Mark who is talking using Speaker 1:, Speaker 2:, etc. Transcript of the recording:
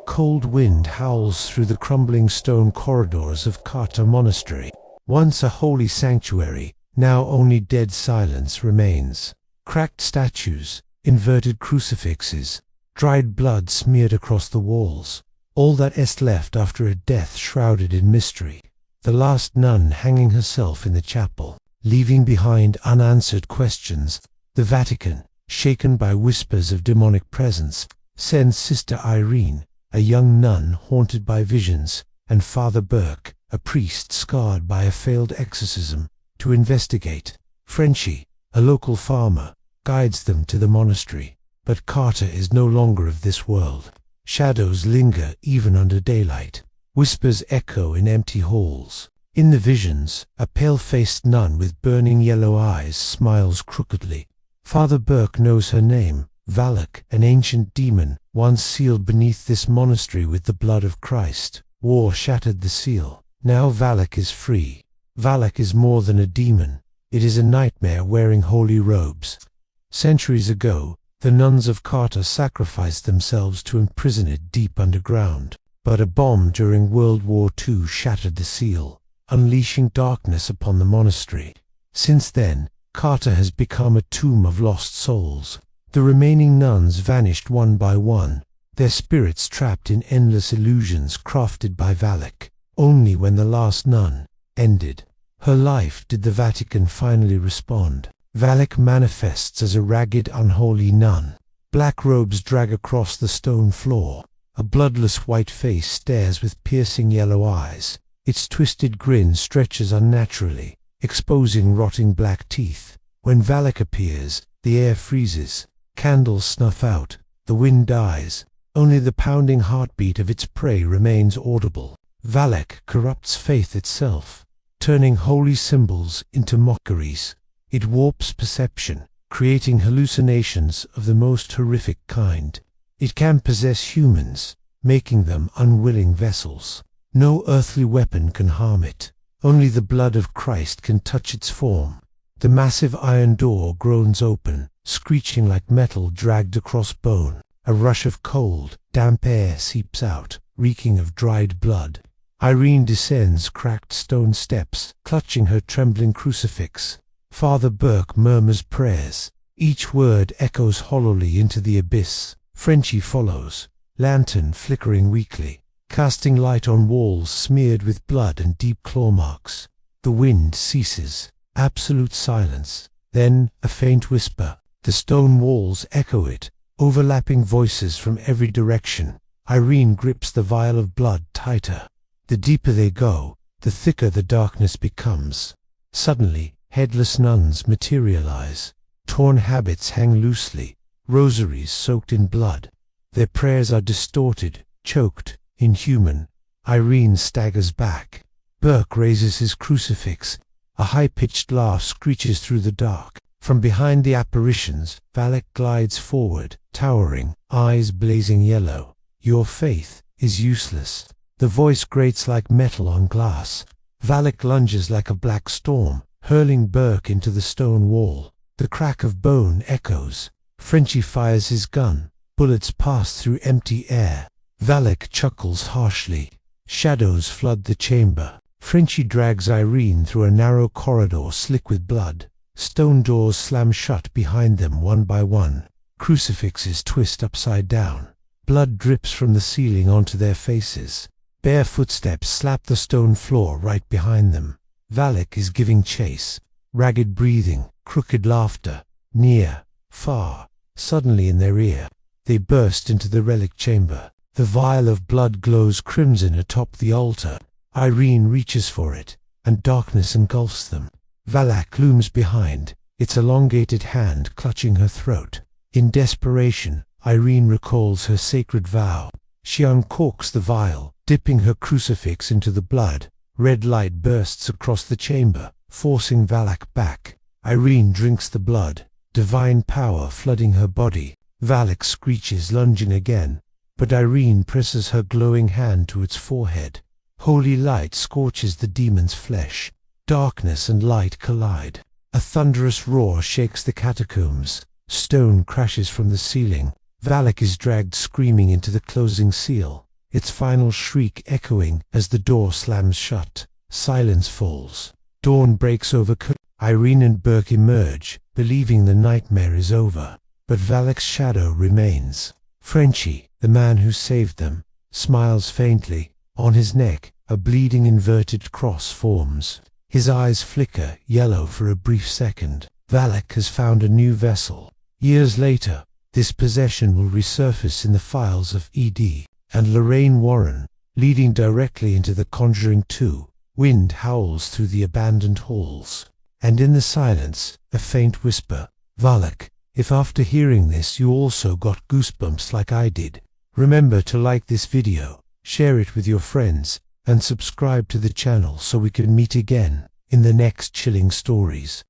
Speaker 1: Cold wind howls through the crumbling stone corridors of Carta Monastery. Once a holy sanctuary, now only dead silence remains. Cracked statues, inverted crucifixes, dried blood smeared across the walls. All that is left after a death shrouded in mystery. The last nun hanging herself in the chapel, leaving behind unanswered questions. The Vatican, shaken by whispers of demonic presence, sends Sister Irene, a young nun haunted by visions, and Father Burke, a priest scarred by a failed exorcism, to investigate. Frenchie, a local farmer, guides them to the monastery. But Carta is no longer of this world. Shadows linger even under daylight. Whispers echo in empty halls. In the visions, a pale-faced nun with burning yellow eyes smiles crookedly. Father Burke knows her name, Valak, an ancient demon, once sealed beneath this monastery with the blood of Christ. War shattered the seal. Now Valak is free. Valak is more than a demon. It is a nightmare wearing holy robes. Centuries ago, the nuns of Carta sacrificed themselves to imprison it deep underground. But a bomb during World War II shattered the seal, unleashing darkness upon the monastery. Since then, Carta has become a tomb of lost souls. The remaining nuns vanished one by one, their spirits trapped in endless illusions crafted by Valak. Only when the last nun ended her life did the Vatican finally respond. Valak manifests as a ragged, unholy nun. Black robes drag across the stone floor. A bloodless white face stares with piercing yellow eyes. Its twisted grin stretches unnaturally, exposing rotting black teeth. When Valak appears, the air freezes. Candles snuff out, the wind dies, only the pounding heartbeat of its prey remains audible. Valak corrupts faith itself, turning holy symbols into mockeries. It warps perception, creating hallucinations of the most horrific kind. It can possess humans, making them unwilling vessels. No earthly weapon can harm it. Only the blood of Christ can touch its form. The massive iron door groans open, screeching like metal dragged across bone. A rush of cold, damp air seeps out, reeking of dried blood. Irene descends cracked stone steps, clutching her trembling crucifix. Father Burke murmurs prayers. Each word echoes hollowly into the abyss. Frenchie follows, lantern flickering weakly, casting light on walls smeared with blood and deep claw marks. The wind ceases. Absolute silence. Then a faint whisper. The stone walls echo it, overlapping voices from every direction. Irene grips the vial of blood tighter. The deeper they go, the thicker the darkness becomes. Suddenly, headless nuns materialize. Torn habits hang loosely, rosaries soaked in blood. Their prayers are distorted, choked, inhuman. Irene staggers back. Burke raises his crucifix. A high-pitched laugh screeches through the dark. From behind the apparitions, Valak glides forward, towering, eyes blazing yellow. Your faith is useless. The voice grates like metal on glass. Valak lunges like a black storm, hurling Burke into the stone wall. The crack of bone echoes. Frenchie fires his gun. Bullets pass through empty air. Valak chuckles harshly. Shadows flood the chamber. Frenchie drags Irene through a narrow corridor slick with blood. Stone doors slam shut behind them one by one. Crucifixes twist upside down. Blood drips from the ceiling onto their faces. Bare footsteps slap the stone floor right behind them. Valak is giving chase. Ragged breathing, crooked laughter, near, far, suddenly in their ear. They burst into the relic chamber. The vial of blood glows crimson atop the altar. Irene reaches for it, and darkness engulfs them. Valak looms behind, its elongated hand clutching her throat. In desperation, Irene recalls her sacred vow. She uncorks the vial, dipping her crucifix into the blood. Red light bursts across the chamber, forcing Valak back. Irene drinks the blood, divine power flooding her body. Valak screeches, lunging again, but Irene presses her glowing hand to its forehead. Holy light scorches the demon's flesh. Darkness and light collide. A thunderous roar shakes the catacombs. Stone crashes from the ceiling. Valak is dragged screaming into the closing seal. its final shriek echoing as the door slams shut. Silence falls. Dawn breaks over. Irene and Burke emerge, believing the nightmare is over. But Valak's shadow remains. Frenchie, the man who saved them, smiles faintly. On his neck, a bleeding inverted cross forms. His eyes flicker yellow for a brief second. Valak has found a new vessel. Years later, this possession will resurface in the files of Ed and Lorraine Warren, leading directly into the Conjuring 2. Wind howls through the abandoned halls. And in the silence, a faint whisper. Valak, if after hearing this you also got goosebumps like I did, remember to like this video, share it with your friends, and subscribe to the channel so we can meet again in the next chilling stories.